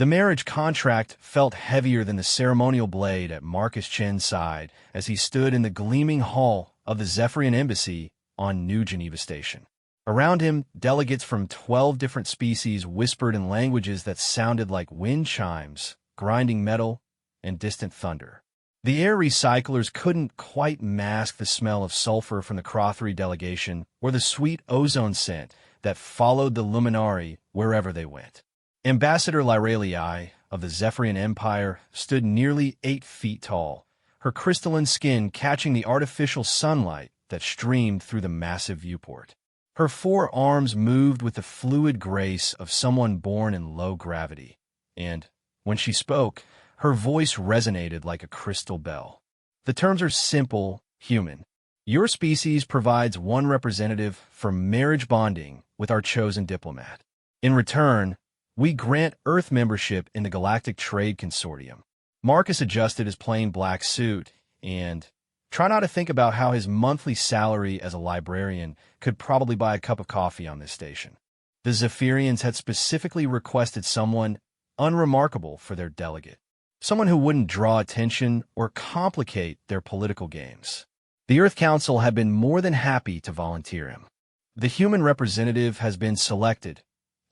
The marriage contract felt heavier than the ceremonial blade at Marcus Chen's side as he stood in the gleaming hall of the Zephyrian Embassy on New Geneva Station. Around him, delegates from 12 different species whispered in languages that sounded like wind chimes, grinding metal, and distant thunder. The air recyclers couldn't quite mask the smell of sulfur from the Crothery delegation or the sweet ozone scent that followed the luminari wherever they went. Ambassador Lyralii of the Zephyrian Empire stood nearly 8 feet tall, her crystalline skin catching the artificial sunlight that streamed through the massive viewport. Her 4 arms moved with the fluid grace of someone born in low gravity, and, when she spoke, her voice resonated like a crystal bell. The terms are simple, human. Your species provides one representative for marriage bonding with our chosen diplomat. In return, we grant Earth membership in the Galactic Trade Consortium. Marcus adjusted his plain black suit and try not to think about how his monthly salary as a librarian could probably buy a cup of coffee on this station. The Zephyrians had specifically requested someone unremarkable for their delegate, someone who wouldn't draw attention or complicate their political games. The Earth Council had been more than happy to volunteer him. The human representative has been selected,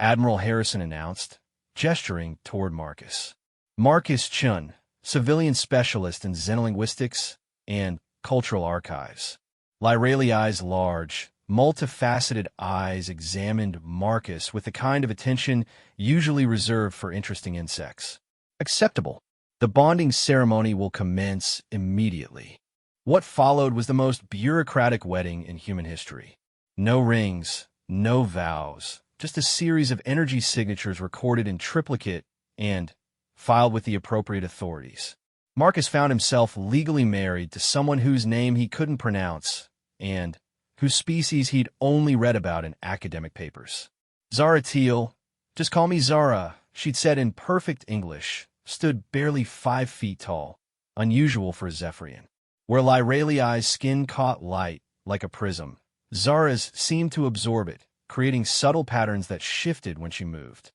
Admiral Harrison announced, gesturing toward Marcus. Marcus Chun, civilian specialist in xenolinguistics and cultural archives. Lyralii's large, multifaceted eyes examined Marcus with the kind of attention usually reserved for interesting insects. Acceptable. The bonding ceremony will commence immediately. What followed was the most bureaucratic wedding in human history. No rings, no vows, just a series of energy signatures recorded in triplicate and filed with the appropriate authorities. Marcus found himself legally married to someone whose name he couldn't pronounce and whose species he'd only read about in academic papers. Zara Teal, just call me Zara, she'd said in perfect English, stood barely 5 feet tall, unusual for a Zephyrian. Where Lyralii's skin caught light like a prism, Zara's seemed to absorb it, creating subtle patterns that shifted when she moved.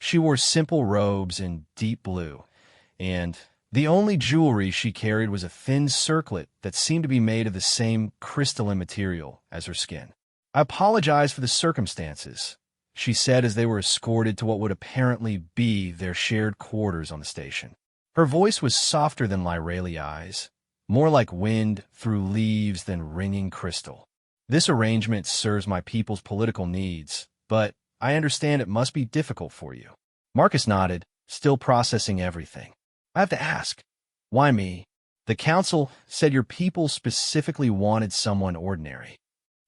She wore simple robes in deep blue, and the only jewelry she carried was a thin circlet that seemed to be made of the same crystalline material as her skin. I apologize for the circumstances, she said as they were escorted to what would apparently be their shared quarters on the station. Her voice was softer than Lyralii's, more like wind through leaves than ringing crystal. This arrangement serves my people's political needs, but I understand it must be difficult for you. Marcus nodded, still processing everything. I have to ask, why me? The council said your people specifically wanted someone ordinary.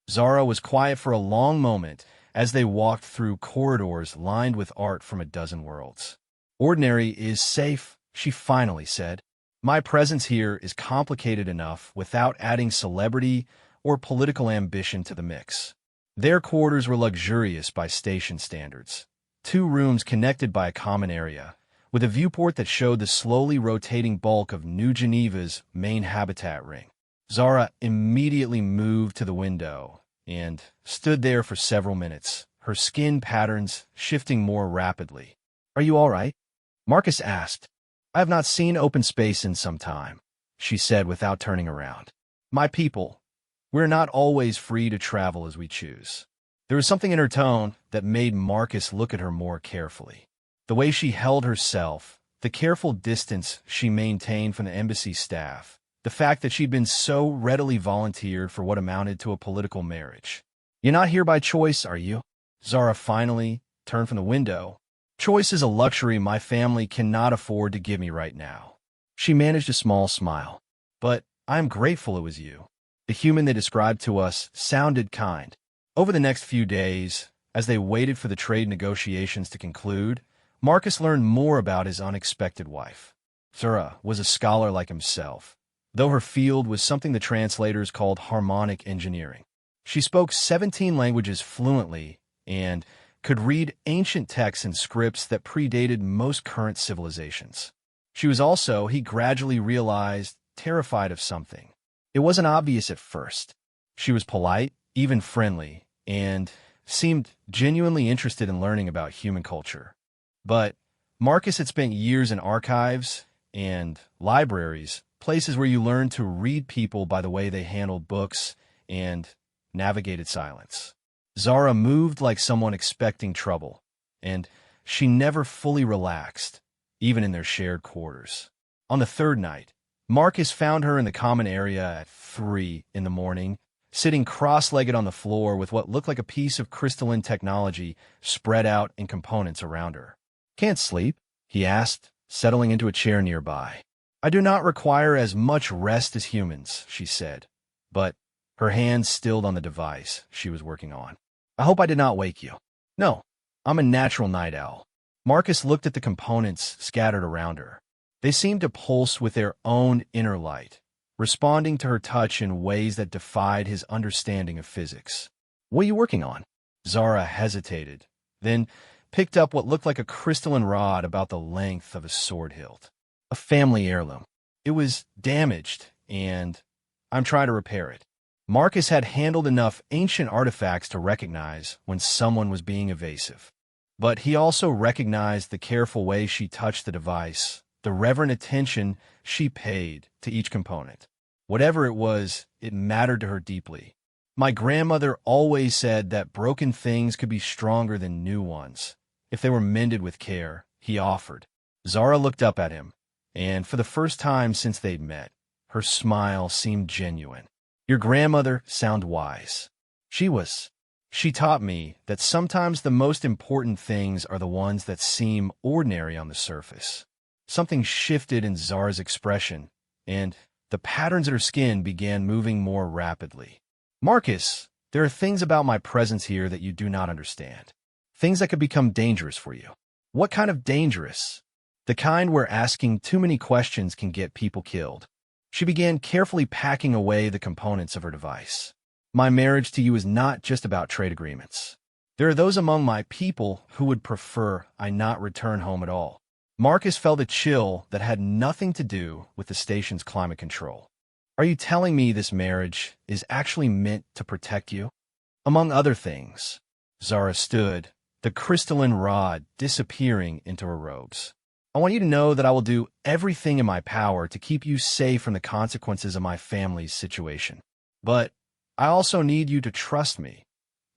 Zara was quiet for a long moment as they walked through corridors lined with art from a dozen worlds. Ordinary is safe, she finally said. My presence here is complicated enough without adding celebrity or political ambition to the mix. Their quarters were luxurious by station standards. 2 rooms connected by a common area, with a viewport that showed the slowly rotating bulk of New Geneva's main habitat ring. Zara immediately moved to the window and stood there for several minutes, her skin patterns shifting more rapidly. Are you all right? Marcus asked. I have not seen open space in some time, she said without turning around. My people, we're not always free to travel as we choose. There was something in her tone that made Marcus look at her more carefully. The way she held herself, the careful distance she maintained from the embassy staff, the fact that she'd been so readily volunteered for what amounted to a political marriage. You're not here by choice, are you? Zara finally turned from the window. Choice is a luxury my family cannot afford to give me right now. She managed a small smile. But I'm grateful it was you. The human they described to us sounded kind. Over the next few days, as they waited for the trade negotiations to conclude, Marcus learned more about his unexpected wife. Zara was a scholar like himself, though her field was something the translators called harmonic engineering. She spoke 17 languages fluently and could read ancient texts and scripts that predated most current civilizations. She was also, he gradually realized, terrified of something. It wasn't obvious at first. She was polite, even friendly, and seemed genuinely interested in learning about human culture. But Marcus had spent years in archives and libraries, places where you learn to read people by the way they handled books and navigated silence. Zara moved like someone expecting trouble, and she never fully relaxed, even in their shared quarters. On the third night, Marcus found her in the common area at 3 in the morning, sitting cross-legged on the floor with what looked like a piece of crystalline technology spread out in components around her. "Can't sleep?" he asked, settling into a chair nearby. "I do not require as much rest as humans," she said, but her hands stilled on the device she was working on. "I hope I did not wake you." "No, I'm a natural night owl." Marcus looked at the components scattered around her. They seemed to pulse with their own inner light, responding to her touch in ways that defied his understanding of physics. "What are you working on?" Zara hesitated, then picked up what looked like a crystalline rod about the length of a sword hilt. "A family heirloom. It was damaged, and I'm trying to repair it." Marcus had handled enough ancient artifacts to recognize when someone was being evasive. But he also recognized the careful way she touched the device, the reverent attention she paid to each component. Whatever it was, it mattered to her deeply. "My grandmother always said that broken things could be stronger than new ones, if they were mended with care," he offered. Zara looked up at him, and for the first time since they'd met, her smile seemed genuine. "Your grandmother sounded wise. She taught me that sometimes the most important things are the ones that seem ordinary on the surface." Something shifted in Zara's expression, and the patterns in her skin began moving more rapidly. "Marcus, there are things about my presence here that you do not understand. Things that could become dangerous for you." "What kind of dangerous?" "The kind where asking too many questions can get people killed." She began carefully packing away the components of her device. "My marriage to you is not just about trade agreements. There are those among my people who would prefer I not return home at all." Marcus felt a chill that had nothing to do with the station's climate control. "Are you telling me this marriage is actually meant to protect you?" "Among other things." Zara stood, the crystalline rod disappearing into her robes. "I want you to know that I will do everything in my power to keep you safe from the consequences of my family's situation. But I also need you to trust me,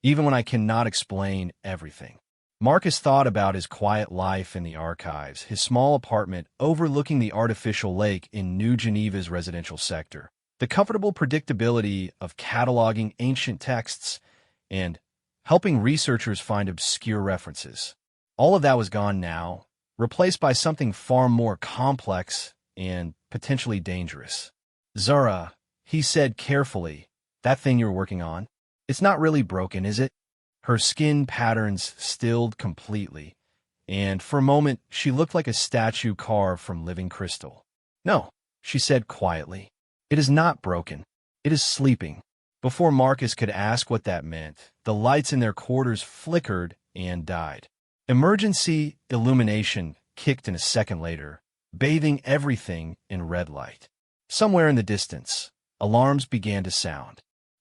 even when I cannot explain everything." Marcus thought about his quiet life in the archives, his small apartment overlooking the artificial lake in New Geneva's residential sector, the comfortable predictability of cataloging ancient texts, and helping researchers find obscure references. All of that was gone now, replaced by something far more complex and potentially dangerous. "Zara," he said carefully, "that thing you're working on, it's not really broken, is it?" Her skin patterns stilled completely, and for a moment she looked like a statue carved from living crystal. "No," she said quietly. "It is not broken. It is sleeping." Before Marcus could ask what that meant, the lights in their quarters flickered and died. Emergency illumination kicked in a second later, bathing everything in red light. Somewhere in the distance, alarms began to sound.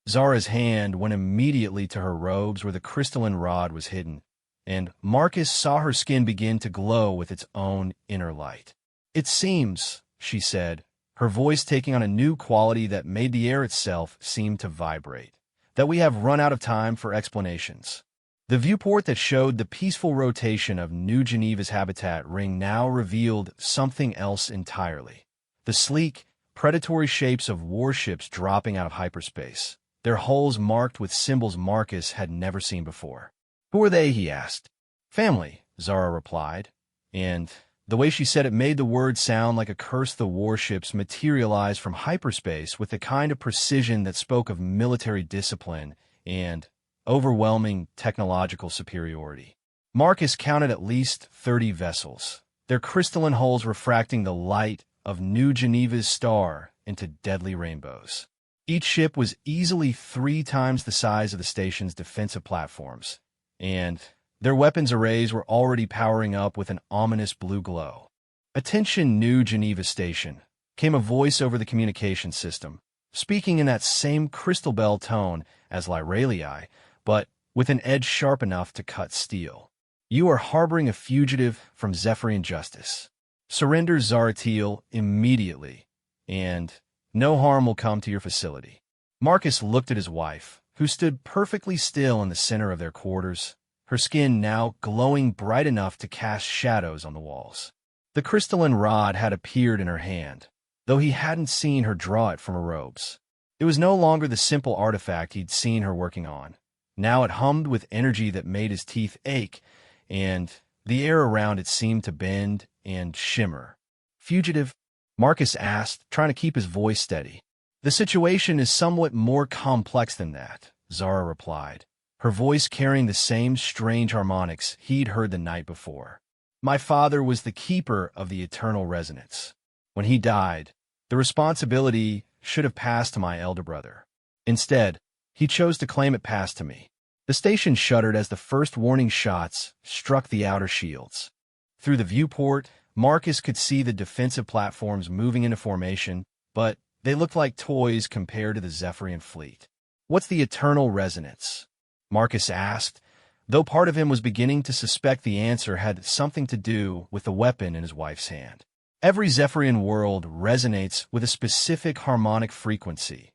Zara's hand went immediately to her robes where the crystalline rod was hidden, and Marcus saw her skin begin to glow with its own inner light. "It seems," she said, her voice taking on a new quality that made the air itself seem to vibrate, "that we have run out of time for explanations." The viewport that showed the peaceful rotation of New Geneva's habitat ring now revealed something else entirely. The sleek, predatory shapes of warships dropping out of hyperspace, their hulls marked with symbols Marcus had never seen before. "Who are they?" he asked. "Family," Zara replied, and the way she said it made the word sound like a curse. The warships materialized from hyperspace with the kind of precision that spoke of military discipline and overwhelming technological superiority. Marcus counted at least 30 vessels, their crystalline hulls refracting the light of New Geneva's star into deadly rainbows. Each ship was easily 3 times the size of the station's defensive platforms, and their weapons arrays were already powering up with an ominous blue glow. "Attention, New Geneva Station," came a voice over the communication system, speaking in that same crystal bell tone as Lyralii, but with an edge sharp enough to cut steel. You are harboring a fugitive from Zephyrian justice. Surrender Zaratil immediately, and no harm will come to your facility." Marcus looked at his wife, who stood perfectly still in the center of their quarters, her skin now glowing bright enough to cast shadows on the walls. The crystalline rod had appeared in her hand, though he hadn't seen her draw it from her robes. It was no longer the simple artifact he'd seen her working on. Now it hummed with energy that made his teeth ache, and the air around it seemed to bend and shimmer. "Fugitive?" Marcus asked, trying to keep his voice steady. "The situation is somewhat more complex than that," Zara replied, her voice carrying the same strange harmonics he'd heard the night before. "My father was the keeper of the eternal resonance. When he died, the responsibility should have passed to my elder brother. Instead, he chose to claim it passed to me." The station shuddered as the first warning shots struck the outer shields. Through the viewport, Marcus could see the defensive platforms moving into formation, but they looked like toys compared to the Zephyrian fleet. "What's the eternal resonance?" Marcus asked, though part of him was beginning to suspect the answer had something to do with the weapon in his wife's hand. "Every Zephyrian world resonates with a specific harmonic frequency,"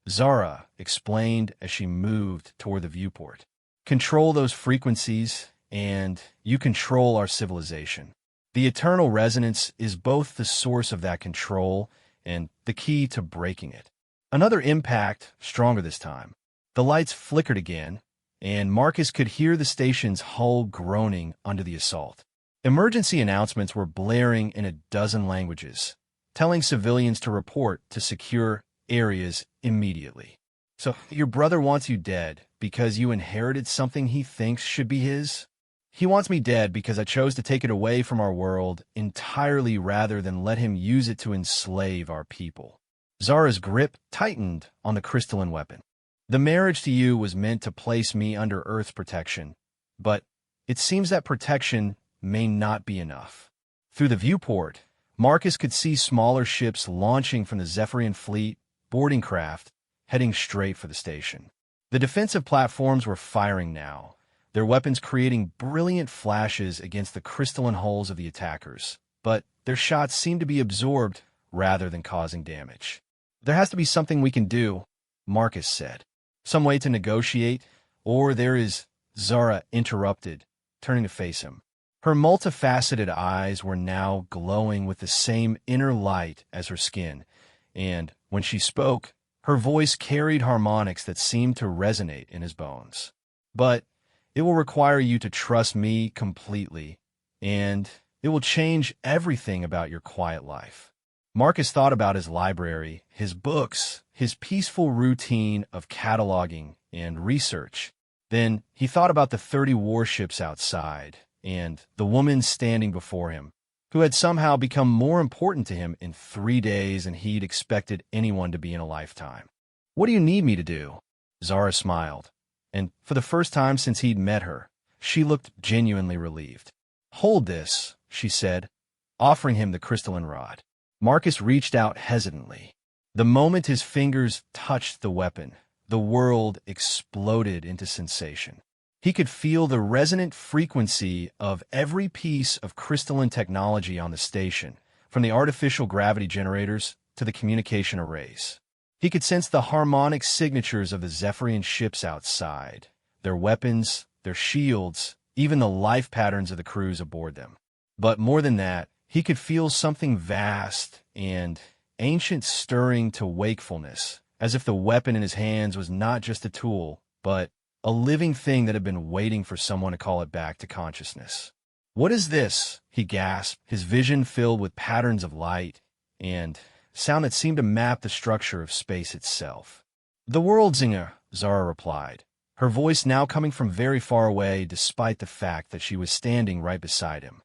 Zara explained as she moved toward the viewport. "Control those frequencies, and you control our civilization. The eternal resonance is both the source of that control and the key to breaking it." Another impact, stronger this time. The lights flickered again, and Marcus could hear the station's hull groaning under the assault. Emergency announcements were blaring in a dozen languages, telling civilians to report to secure areas immediately. "So, your brother wants you dead because you inherited something he thinks should be his?" "He wants me dead because I chose to take it away from our world entirely rather than let him use it to enslave our people." Zara's grip tightened on the crystalline weapon. "The marriage to you was meant to place me under Earth's protection, but it seems that protection may not be enough." Through the viewport, Marcus could see smaller ships launching from the Zephyrian fleet, boarding craft, heading straight for the station. The defensive platforms were firing now, their weapons creating brilliant flashes against the crystalline hulls of the attackers, but their shots seemed to be absorbed rather than causing damage. "There has to be something we can do," Marcus said. "Some way to negotiate, or there is—" Zara interrupted, turning to face him. Her multifaceted eyes were now glowing with the same inner light as her skin, and when she spoke, her voice carried harmonics that seemed to resonate in his bones. "But it will require you to trust me completely, and it will change everything about your quiet life." Marcus thought about his library, his books, his peaceful routine of cataloging and research. Then he thought about the 30 warships outside and the woman standing before him, who had somehow become more important to him in 3 days than he'd expected anyone to be in a lifetime. "What do you need me to do?" Zara smiled, and for the first time since he'd met her, she looked genuinely relieved. "Hold this," she said, offering him the crystalline rod. Marcus reached out hesitantly. The moment his fingers touched the weapon, the world exploded into sensation. He could feel the resonant frequency of every piece of crystalline technology on the station, from the artificial gravity generators to the communication arrays. He could sense the harmonic signatures of the Zephyrian ships outside, their weapons, their shields, even the life patterns of the crews aboard them. But more than that, he could feel something vast and ancient stirring to wakefulness, as if the weapon in his hands was not just a tool, but a living thing that had been waiting for someone to call it back to consciousness. "What is this?" he gasped, his vision filled with patterns of light and sound that seemed to map the structure of space itself. "The world Zinger," Zara replied, her voice now coming from very far away despite the fact that she was standing right beside him.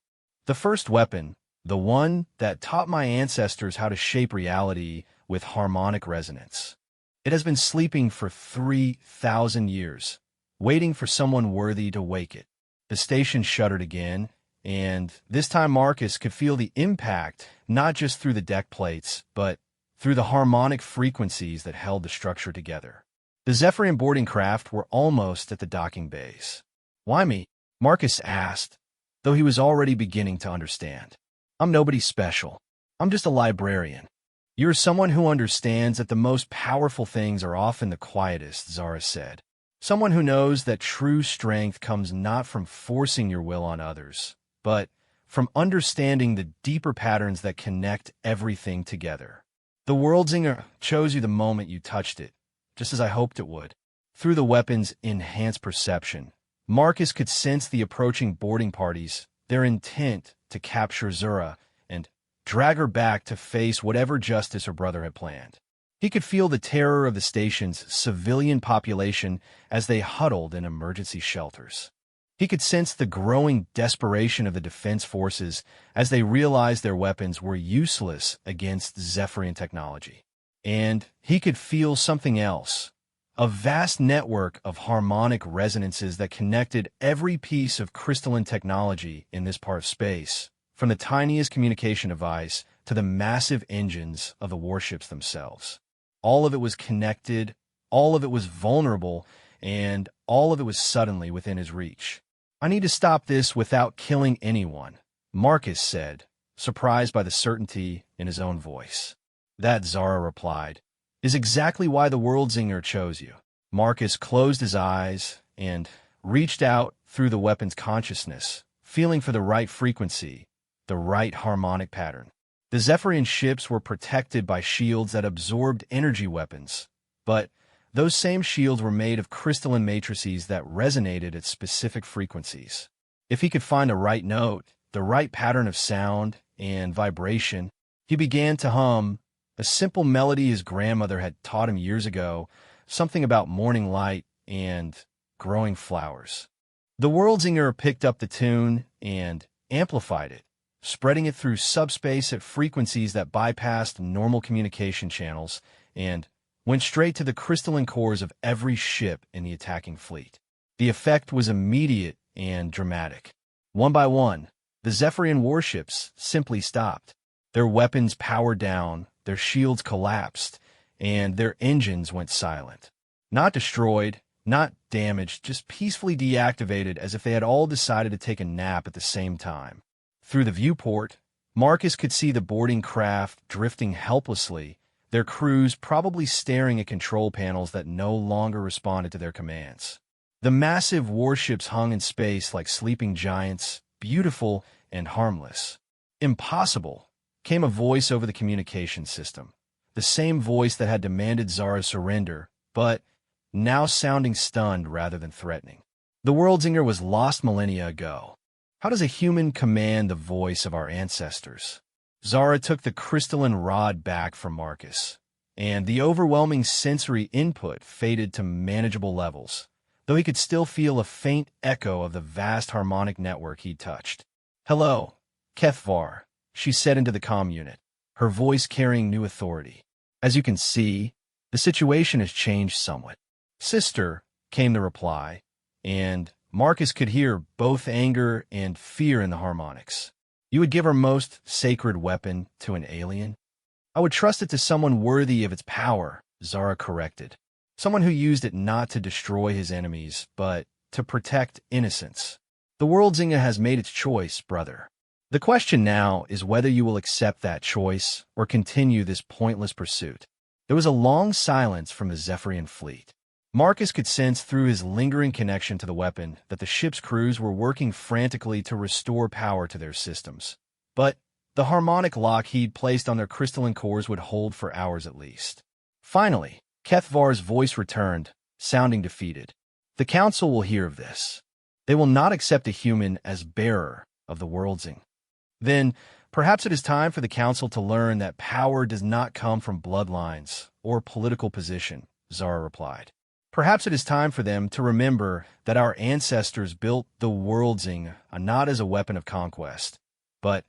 "The first weapon, the one that taught my ancestors how to shape reality with harmonic resonance. It has been sleeping for 3,000 years, waiting for someone worthy to wake it." The station shuddered again, and this time Marcus could feel the impact not just through the deck plates, but through the harmonic frequencies that held the structure together. The Zephyrian boarding craft were almost at the docking bays. "Why me?" Marcus asked, though he was already beginning to understand. I'm nobody special. I'm just a librarian. You're someone who understands that the most powerful things are often the quietest, Zara said. Someone who knows that true strength comes not from forcing your will on others, but from understanding the deeper patterns that connect everything together. The Worldzinger chose you the moment you touched it, just as I hoped it would. Through the weapon's enhanced perception, Marcus could sense the approaching boarding parties, their intent to capture Zura and drag her back to face whatever justice her brother had planned. He could feel the terror of the station's civilian population as they huddled in emergency shelters. He could sense the growing desperation of the defense forces as they realized their weapons were useless against Zephyrian technology. And he could feel something else, a vast network of harmonic resonances that connected every piece of crystalline technology in this part of space, from the tiniest communication device to the massive engines of the warships themselves. All of it was connected, all of it was vulnerable, and all of it was suddenly within his reach. I need to stop this without killing anyone, Marcus said, surprised by the certainty in his own voice. That, Zara replied, is exactly why the Worldzinger chose you. Marcus closed his eyes and reached out through the weapon's consciousness, feeling for the right frequency, the right harmonic pattern. The Zephyrian ships were protected by shields that absorbed energy weapons, but those same shields were made of crystalline matrices that resonated at specific frequencies. If he could find the right note, the right pattern of sound and vibration, he began to hum a simple melody his grandmother had taught him years ago, something about morning light and growing flowers. The Worldzinger picked up the tune and amplified it, spreading it through subspace at frequencies that bypassed normal communication channels and went straight to the crystalline cores of every ship in the attacking fleet. The effect was immediate and dramatic. One by one, the Zephyrian warships simply stopped. Their weapons powered down, their shields collapsed, and their engines went silent. Not destroyed, not damaged, just peacefully deactivated as if they had all decided to take a nap at the same time. Through the viewport, Marcus could see the boarding craft drifting helplessly, their crews probably staring at control panels that no longer responded to their commands. The massive warships hung in space like sleeping giants, beautiful and harmless. Impossible, came a voice over the communication system, the same voice that had demanded Zara's surrender, but now sounding stunned rather than threatening. The Worldzinger was lost millennia ago. How does a human command the voice of our ancestors? Zara took the crystalline rod back from Marcus, and the overwhelming sensory input faded to manageable levels, though he could still feel a faint echo of the vast harmonic network he'd touched. "Hello, HFY," she said into the comm unit, her voice carrying new authority. "As you can see, the situation has changed somewhat." "Sister," came the reply, and Marcus could hear both anger and fear in the harmonics. "You would give our most sacred weapon to an alien?" "I would trust it to someone worthy of its power," Zara corrected. "Someone who used it not to destroy his enemies, but to protect innocence. The Worldzinger has made its choice, brother. The question now is whether you will accept that choice or continue this pointless pursuit." There was a long silence from the Zephyrian fleet. Marcus could sense through his lingering connection to the weapon that the ship's crews were working frantically to restore power to their systems. But the harmonic lock he'd placed on their crystalline cores would hold for hours at least. Finally, Kethvar's voice returned, sounding defeated. "The Council will hear of this. They will not accept a human as bearer of the Worldzing." "Then, perhaps it is time for the Council to learn that power does not come from bloodlines or political position," Zara replied. "Perhaps it is time for them to remember that our ancestors built the Worldzing not as a weapon of conquest, but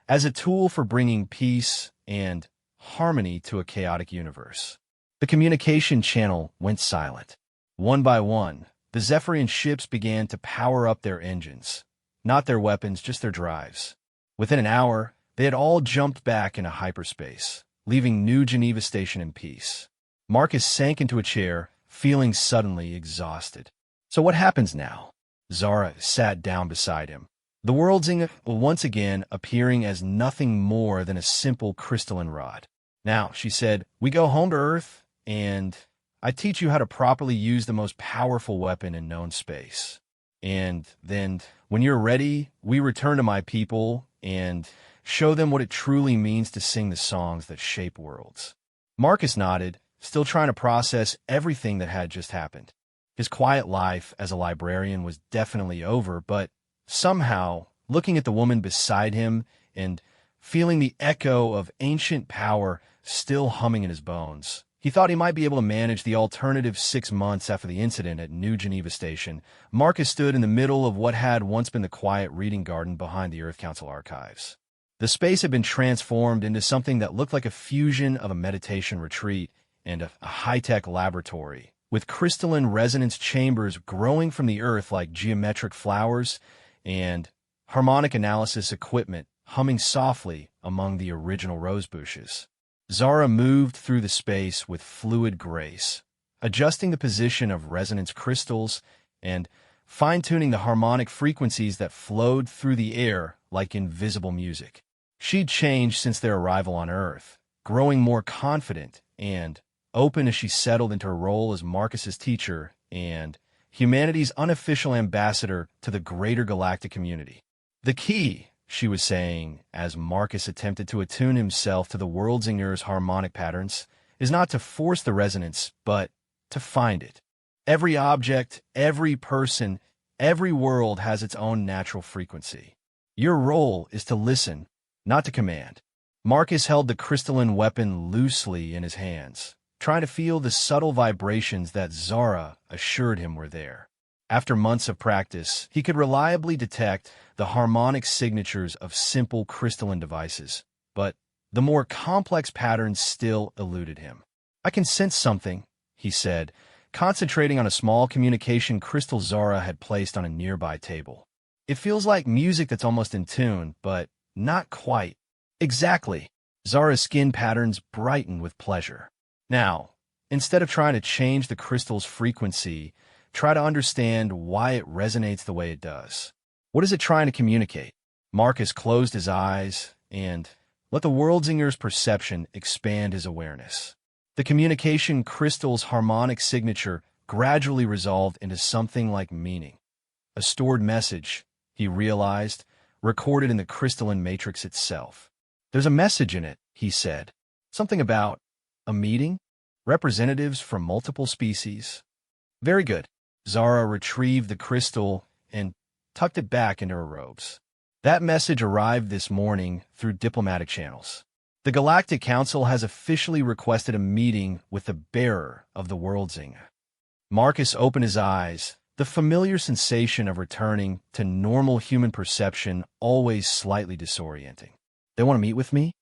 as a tool for bringing peace and harmony to a chaotic universe." The communication channel went silent. One by one, the Zephyrian ships began to power up their engines. Not their weapons, just their drives. Within an hour, they had all jumped back into hyperspace, leaving New Geneva Station in peace. Marcus sank into a chair, feeling suddenly exhausted. "So what happens now?" Zara sat down beside him, the Worldsing once again appearing as nothing more than a simple crystalline rod. Now, she said, we go home to Earth, and I teach you how to properly use the most powerful weapon in known space. And then, when you're ready, we return to my people and show them what it truly means to sing the songs that shape worlds. Marcus nodded, still trying to process everything that had just happened. His quiet life as a librarian was definitely over, but somehow, looking at the woman beside him and feeling the echo of ancient power still humming in his bones, he thought he might be able to manage the alternative 6 months after the incident at New Geneva Station. Marcus stood in the middle of what had once been the quiet reading garden behind the Earth Council archives. The space had been transformed into something that looked like a fusion of a meditation retreat and a high-tech laboratory, with crystalline resonance chambers growing from the earth like geometric flowers and harmonic analysis equipment humming softly among the original rose bushes. Zara moved through the space with fluid grace, adjusting the position of resonance crystals and fine-tuning the harmonic frequencies that flowed through the air like invisible music. She'd changed since their arrival on Earth, growing more confident and open as she settled into her role as Marcus's teacher and humanity's unofficial ambassador to the greater galactic community. The key, she was saying, as Marcus attempted to attune himself to the Worldzinger's harmonic patterns, is not to force the resonance, but to find it. Every object, every person, every world has its own natural frequency. Your role is to listen, not to command. Marcus held the crystalline weapon loosely in his hands, trying to feel the subtle vibrations that Zara assured him were there. After months of practice, he could reliably detect the harmonic signatures of simple crystalline devices, but the more complex patterns still eluded him. I can sense something, he said, concentrating on a small communication crystal Zara had placed on a nearby table. It feels like music that's almost in tune, but not quite. Exactly. Zara's skin patterns brightened with pleasure. Now, instead of trying to change the crystal's frequency, try to understand why it resonates the way it does. What is it trying to communicate? Marcus closed his eyes and let the Worldzinger's perception expand his awareness. The communication crystal's harmonic signature gradually resolved into something like meaning. A stored message, he realized, recorded in the crystalline matrix itself. There's a message in it, he said. Something about a meeting? Representatives from multiple species? Very good. Zara retrieved the crystal and tucked it back into her robes. That message arrived this morning through diplomatic channels. The Galactic Council has officially requested a meeting with the bearer of the Worldzing. Marcus opened his eyes, the familiar sensation of returning to normal human perception always slightly disorienting. They want to meet with me?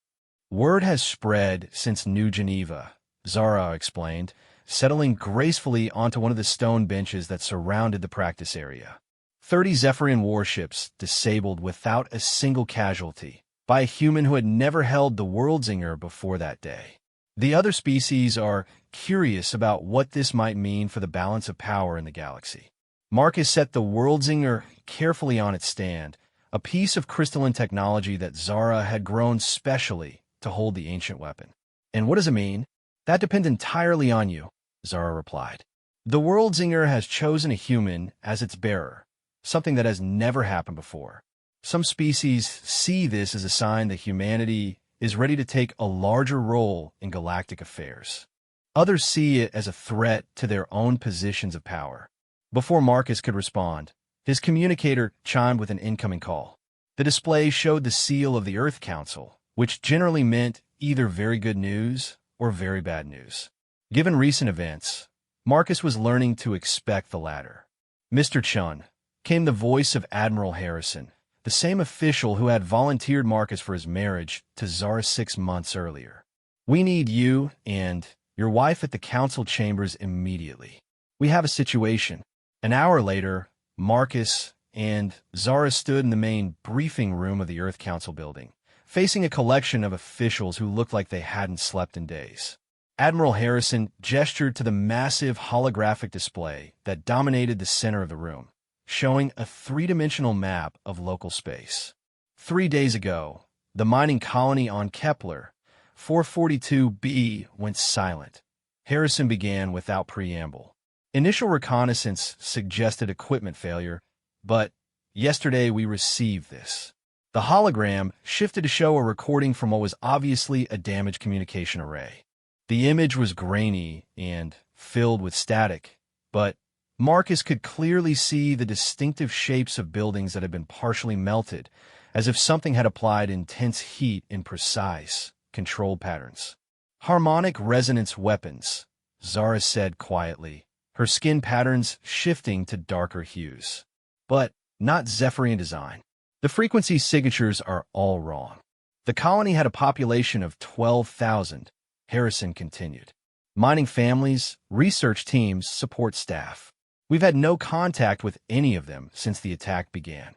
Word has spread since New Geneva, Zara explained, settling gracefully onto one of the stone benches that surrounded the practice area. 30 Zephyrian warships disabled without a single casualty by a human who had never held the Worldzinger before that day. The other species are curious about what this might mean for the balance of power in the galaxy. Marcus set the Worldzinger carefully on its stand, a piece of crystalline technology that Zara had grown specially to hold the ancient weapon. And what does it mean? That depends entirely on you, Zara replied. The Worldzinger has chosen a human as its bearer, something that has never happened before. Some species see this as a sign that humanity is ready to take a larger role in galactic affairs. Others see it as a threat to their own positions of power. Before Marcus could respond, his communicator chimed with an incoming call. The display showed the seal of the Earth Council, which generally meant either very good news or very bad news. Given recent events, Marcus was learning to expect the latter. Mr. Chun, came the voice of Admiral Harrison, the same official who had volunteered Marcus for his marriage to Zara 6 months earlier. We need you and your wife at the council chambers immediately. We have a situation. An hour later, Marcus and Zara stood in the main briefing room of the Earth Council building, facing a collection of officials who looked like they hadn't slept in days. Admiral Harrison gestured to the massive holographic display that dominated the center of the room, showing a three-dimensional map of local space. 3 days ago, the mining colony on Kepler 442b went silent. Harrison began without preamble. Initial reconnaissance suggested equipment failure, but yesterday we received this. The hologram shifted to show a recording from what was obviously a damaged communication array. The image was grainy and filled with static, but Marcus could clearly see the distinctive shapes of buildings that had been partially melted, as if something had applied intense heat in precise, controlled patterns. Harmonic resonance weapons, Zara said quietly, her skin patterns shifting to darker hues. But not Zephyrian design. The frequency signatures are all wrong. The colony had a population of 12,000, Harrison continued. Mining families, research teams, support staff. We've had no contact with any of them since the attack began.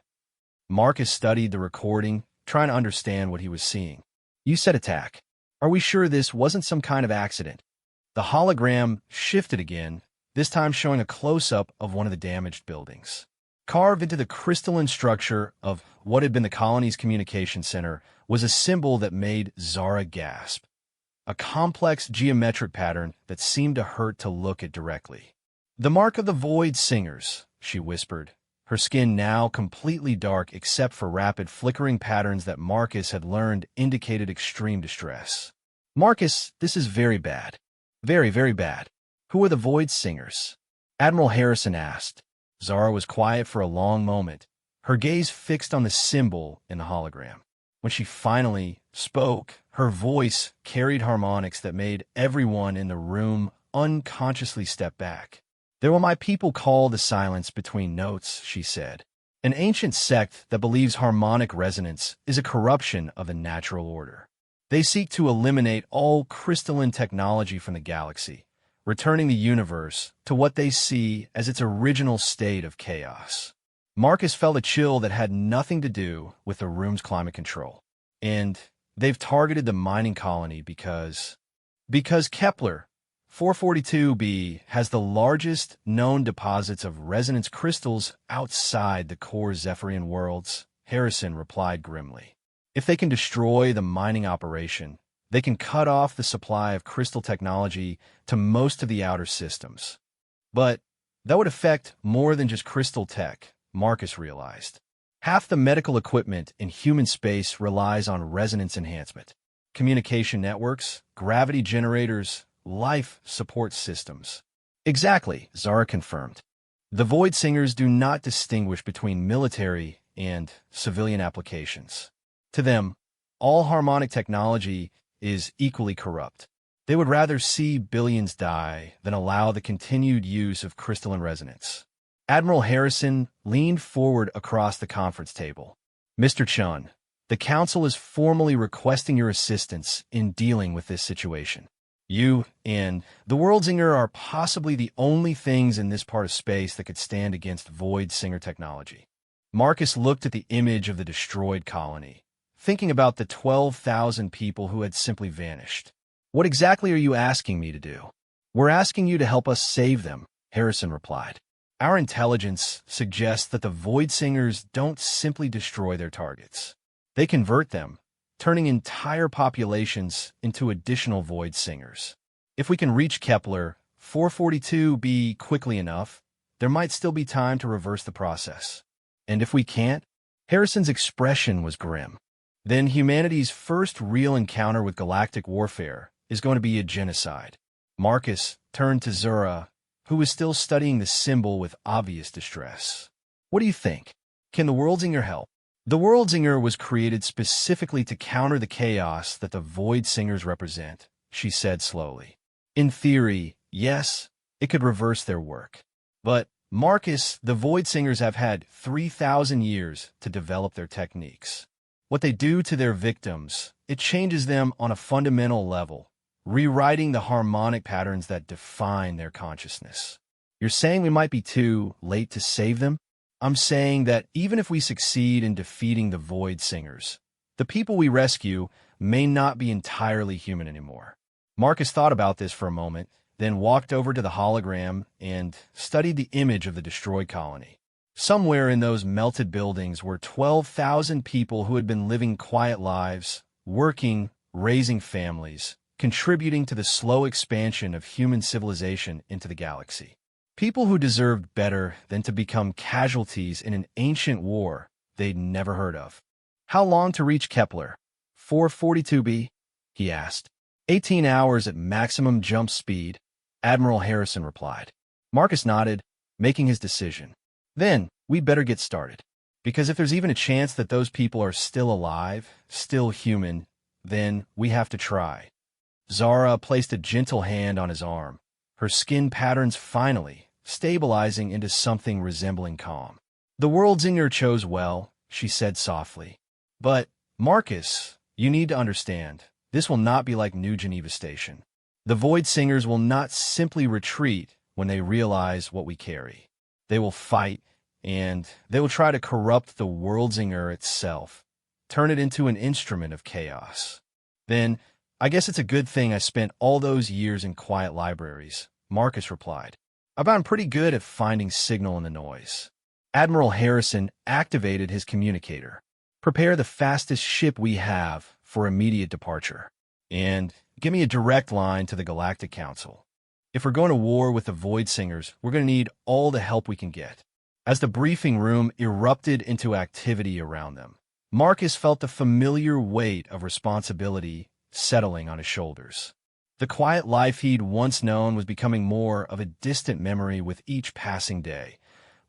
Marcus studied the recording, trying to understand what he was seeing. You said attack. Are we sure this wasn't some kind of accident? The hologram shifted again, this time showing a close-up of one of the damaged buildings. Carved into the crystalline structure of what had been the colony's communication center was a symbol that made Zara gasp. A complex geometric pattern that seemed to hurt to look at directly. The mark of the Void Singers, she whispered, her skin now completely dark except for rapid flickering patterns that Marcus had learned indicated extreme distress. Marcus, this is very bad. Very, very bad. Who are the Void Singers? Admiral Harrison asked. Zara was quiet for a long moment, her gaze fixed on the symbol in the hologram. When she finally spoke, her voice carried harmonics that made everyone in the room unconsciously step back. They're what my people call the silence between notes, she said. An ancient sect that believes harmonic resonance is a corruption of the natural order. They seek to eliminate all crystalline technology from the galaxy, returning the universe to what they see as its original state of chaos. Marcus felt a chill that had nothing to do with the room's climate control. And they've targeted the mining colony because Kepler 442b has the largest known deposits of resonance crystals outside the core Zephyrian worlds, Harrison replied grimly. If they can destroy the mining operation, they can cut off the supply of crystal technology to most of the outer systems. But that would affect more than just crystal tech, Marcus realized. Half the medical equipment in human space relies on resonance enhancement. Communication networks, gravity generators, life support systems. Exactly, Zara confirmed. The Void Singers do not distinguish between military and civilian applications. To them, all harmonic technology is equally corrupt. They would rather see billions die than allow the continued use of crystalline resonance. Admiral Harrison leaned forward across the conference table. Mr. Chun, the Council is formally requesting your assistance in dealing with this situation. You and the Worldsinger are possibly the only things in this part of space that could stand against Void Singer technology. Marcus looked at the image of the destroyed colony, thinking about the 12,000 people who had simply vanished. What exactly are you asking me to do? We're asking you to help us save them, Harrison replied. Our intelligence suggests that the Void Singers don't simply destroy their targets. They convert them, turning entire populations into additional Void Singers. If we can reach Kepler 442b quickly enough, there might still be time to reverse the process. And if we can't, Harrison's expression was grim. Then humanity's first real encounter with galactic warfare is going to be a genocide. Marcus turned to Zura, who was still studying the symbol with obvious distress. What do you think? Can the Worldsinger help? The Worldsinger was created specifically to counter the chaos that the Void Singers represent, she said slowly. In theory, yes, it could reverse their work. But, Marcus, the Void Singers have had 3,000 years to develop their techniques. What they do to their victims, it changes them on a fundamental level, rewriting the harmonic patterns that define their consciousness. You're saying we might be too late to save them? I'm saying that even if we succeed in defeating the Void Singers, the people we rescue may not be entirely human anymore. Marcus thought about this for a moment, then walked over to the hologram and studied the image of the destroyed colony. Somewhere in those melted buildings were 12,000 people who had been living quiet lives, working, raising families, contributing to the slow expansion of human civilization into the galaxy. People who deserved better than to become casualties in an ancient war they'd never heard of. "How long to reach Kepler?" 442b, he asked. 18 hours at maximum jump speed, Admiral Harrison replied. Marcus nodded, making his decision. "Then, we'd better get started. Because if there's even a chance that those people are still alive, still human, then we have to try." Zara placed a gentle hand on his arm, her skin patterns finally stabilizing into something resembling calm. "The Worldzinger chose well," she said softly. "But, Marcus, you need to understand, this will not be like New Geneva Station. The Void Singers will not simply retreat when they realize what we carry. They will fight, and they will try to corrupt the Worldzinger itself, turn it into an instrument of chaos. Then, I guess it's a good thing I spent all those years in quiet libraries," Marcus replied. "I've gotten pretty good at finding signal in the noise." Admiral Harrison activated his communicator. "Prepare the fastest ship we have for immediate departure. And give me a direct line to the Galactic Council. If we're going to war with the Void Singers, we're going to need all the help we can get." As the briefing room erupted into activity around them, Marcus felt the familiar weight of responsibility settling on his shoulders. The quiet life he'd once known was becoming more of a distant memory with each passing day.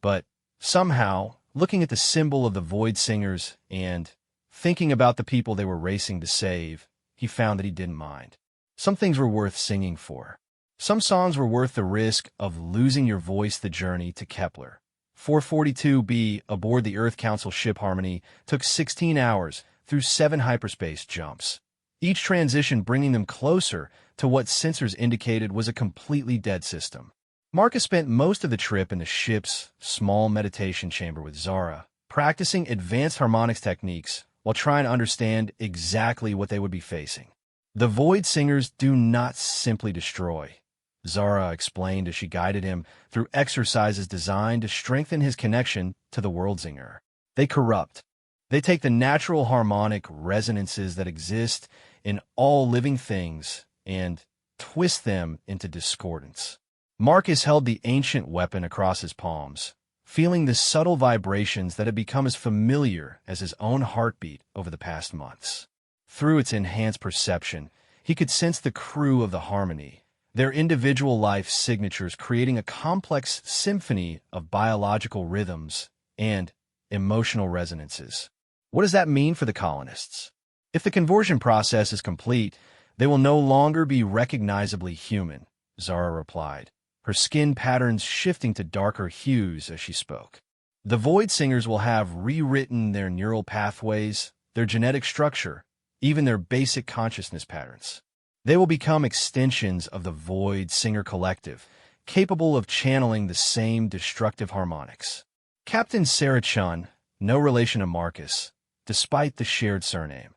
But somehow, looking at the symbol of the Void Singers and thinking about the people they were racing to save, he found that he didn't mind. Some things were worth singing for. Some songs were worth the risk of losing your voice. The journey to Kepler 442b aboard the Earth Council ship Harmony took 16 hours through 7 hyperspace jumps, each transition bringing them closer to what sensors indicated was a completely dead system. Marcus spent most of the trip in the ship's small meditation chamber with Zara, practicing advanced harmonics techniques while trying to understand exactly what they would be facing. "The Void Singers do not simply destroy," Zara explained as she guided him through exercises designed to strengthen his connection to the Worldzinger. "They corrupt. They take the natural harmonic resonances that exist in all living things and twist them into discordance." Marcus held the ancient weapon across his palms, feeling the subtle vibrations that had become as familiar as his own heartbeat over the past months. Through its enhanced perception, he could sense the crew of the Harmony, their individual life signatures creating a complex symphony of biological rhythms and emotional resonances. What does that mean for the colonists? If the conversion process is complete, they will no longer be recognizably human, Zara replied, her skin patterns shifting to darker hues as she spoke. The Void Singers will have rewritten their neural pathways, their genetic structure, even their basic consciousness patterns. They will become extensions of the Void Singer Collective, capable of channeling the same destructive harmonics. Captain Sarah Chun, no relation to Marcus, despite the shared surname,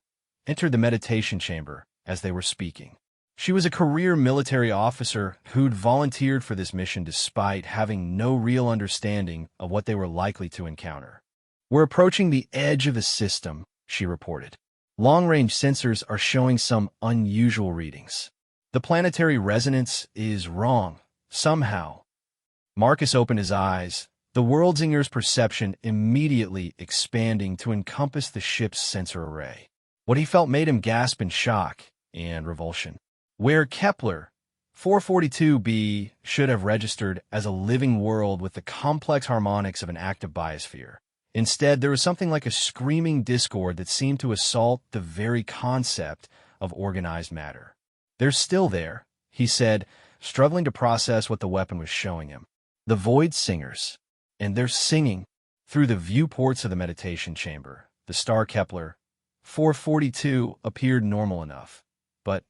entered the meditation chamber as they were speaking. She was a career military officer who'd volunteered for this mission despite having no real understanding of what they were likely to encounter. "We're approaching the edge of the system," she reported. "Long-range sensors are showing some unusual readings. The planetary resonance is wrong, somehow." Marcus opened his eyes, the Worldzinger's perception immediately expanding to encompass the ship's sensor array. What he felt made him gasp in shock and revulsion. Where Kepler 442b should have registered as a living world with the complex harmonics of an active biosphere, instead there was something like a screaming discord that seemed to assault the very concept of organized matter. "They're still there," he said, struggling to process what the weapon was showing him. "The Void Singers. And they're singing." Through the viewports of the meditation chamber, the star Kepler 442 appeared normal enough. But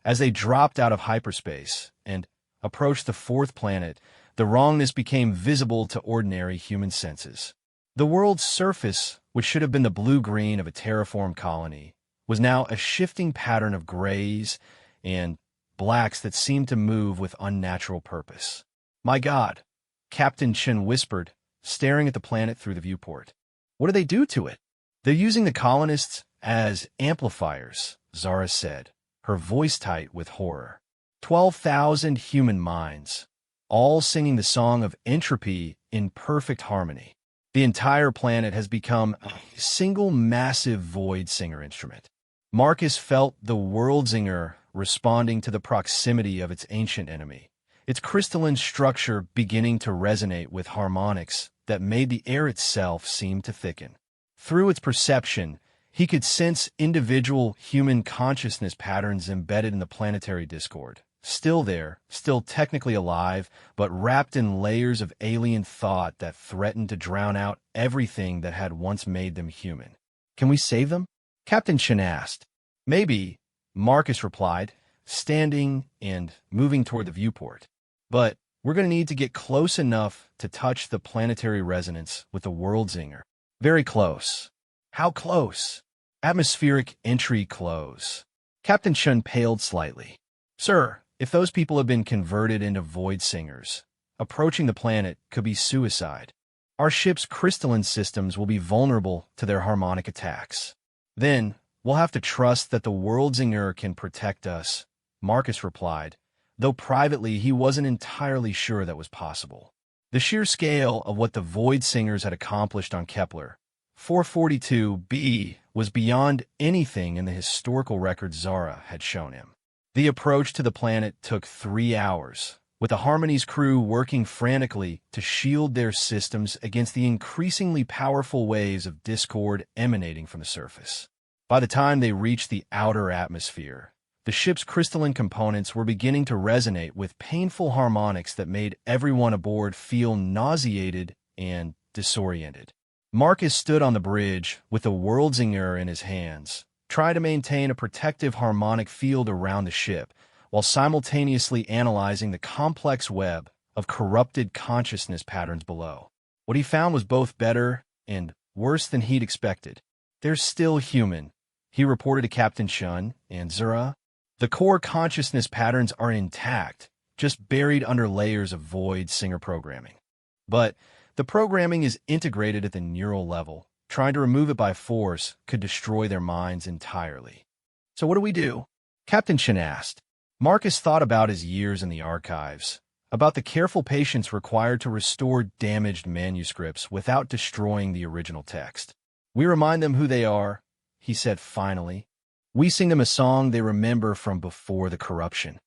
as they dropped out of hyperspace and approached the fourth planet, the wrongness became visible to ordinary human senses. The world's surface, which should have been the blue-green of a terraformed colony, was now a shifting pattern of grays and blacks that seemed to move with unnatural purpose. "My God," Captain Chen whispered, staring at the planet through the viewport. What do they do to it? They're using the colonists as amplifiers, Zara said, her voice tight with horror. 12,000 human minds, all singing the song of entropy in perfect harmony. The entire planet has become a single massive void singer instrument. Marcus felt the Worldzinger responding to the proximity of its ancient enemy, its crystalline structure beginning to resonate with harmonics that made the air itself seem to thicken. Through its perception, he could sense individual human consciousness patterns embedded in the planetary discord. Still there, still technically alive, but wrapped in layers of alien thought that threatened to drown out everything that had once made them human. Can we save them? Captain Chen asked. Maybe, Marcus replied, standing and moving toward the viewport. But we're going to need to get close enough to touch the planetary resonance with the Worldzinger. Very close. How close? Atmospheric entry close. Captain Chen paled slightly. Sir, if those people have been converted into void singers, approaching the planet could be suicide. Our ship's crystalline systems will be vulnerable to their harmonic attacks. Then, we'll have to trust that the Worldzinger can protect us, Marcus replied, though privately he wasn't entirely sure that was possible. The sheer scale of what the void singers had accomplished on Kepler 442b was beyond anything in the historical record Zara had shown him. The approach to the planet took 3 hours, with the Harmony's crew working frantically to shield their systems against the increasingly powerful waves of discord emanating from the surface. By the time they reached the outer atmosphere, the ship's crystalline components were beginning to resonate with painful harmonics that made everyone aboard feel nauseated and disoriented. Marcus stood on the bridge with the Worldzinger in his hands, trying to maintain a protective harmonic field around the ship, while simultaneously analyzing the complex web of corrupted consciousness patterns below. What he found was both better and worse than he'd expected. They're still human, he reported to Captain Shun and Zura. The core consciousness patterns are intact, just buried under layers of void singer programming. But the programming is integrated at the neural level. Trying to remove it by force could destroy their minds entirely. So what do we do? Captain Shin asked. Marcus thought about his years in the archives, about the careful patience required to restore damaged manuscripts without destroying the original text. We remind them who they are, he said finally. We sing them a song they remember from before the corruption.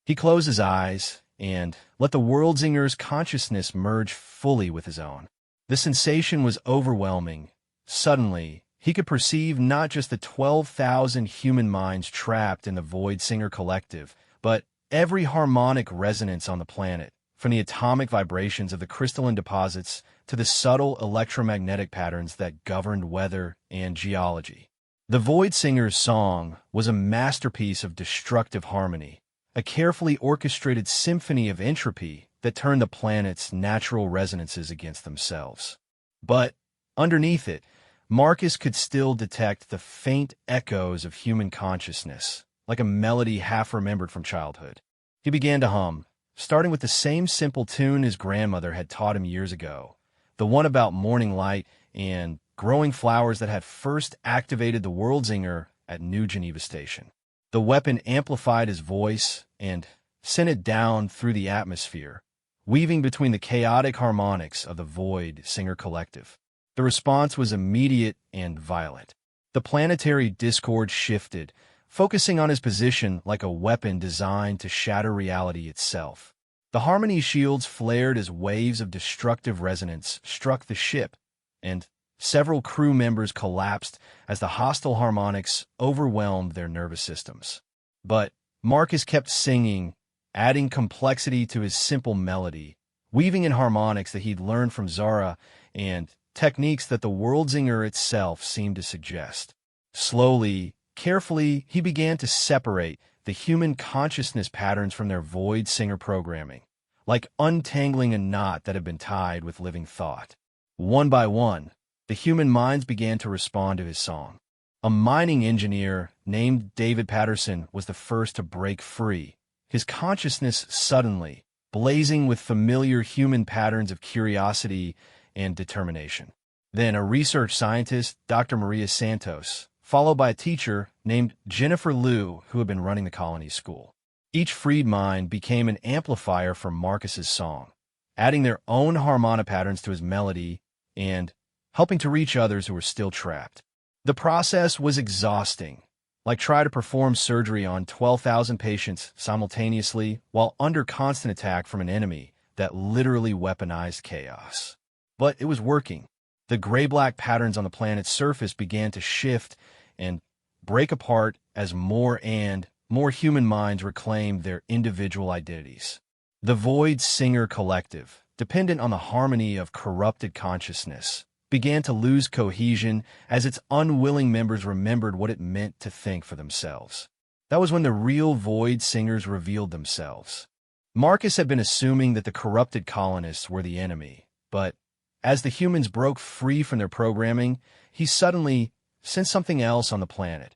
He closed his eyes and let the Worldzinger's consciousness merge fully with his own. The sensation was overwhelming. Suddenly, he could perceive not just the 12,000 human minds trapped in the Void Singer Collective, but every harmonic resonance on the planet, from the atomic vibrations of the crystalline deposits to the subtle electromagnetic patterns that governed weather and geology. The Void Singer's song was a masterpiece of destructive harmony, a carefully orchestrated symphony of entropy that turned the planet's natural resonances against themselves. But underneath it, Marcus could still detect the faint echoes of human consciousness, like a melody half-remembered from childhood. He began to hum, starting with the same simple tune his grandmother had taught him years ago, the one about morning light and growing flowers that had first activated the Worldzinger at New Geneva Station. The weapon amplified his voice and sent it down through the atmosphere, weaving between the chaotic harmonics of the Void Singer Collective. The response was immediate and violent. The planetary discord shifted, focusing on his position like a weapon designed to shatter reality itself. The harmony shields flared as waves of destructive resonance struck the ship, and several crew members collapsed as the hostile harmonics overwhelmed their nervous systems. But Marcus kept singing, adding complexity to his simple melody, weaving in harmonics that he'd learned from Zara and techniques that the Worldzinger itself seemed to suggest. Slowly, carefully, he began to separate the human consciousness patterns from their void singer programming, like untangling a knot that had been tied with living thought. One by one, the human minds began to respond to his song. A mining engineer named David Patterson was the first to break free, his consciousness suddenly blazing with familiar human patterns of curiosity and determination. Then a research scientist, Dr. Maria Santos, followed by a teacher named Jennifer Liu, who had been running the colony's school. Each freed mind became an amplifier for Marcus's song, adding their own harmonic patterns to his melody and helping to reach others who were still trapped. The process was exhausting, like trying to perform surgery on 12,000 patients simultaneously while under constant attack from an enemy that literally weaponized chaos. But it was working. The gray-black patterns on the planet's surface began to shift and break apart as more human minds reclaimed their individual identities. The Void Singer Collective, dependent on the harmony of corrupted consciousness, began to lose cohesion as its unwilling members remembered what it meant to think for themselves. That was when the real Void Singers revealed themselves. Marcus had been assuming that the corrupted colonists were the enemy, but as the humans broke free from their programming, he suddenly sensed something else on the planet,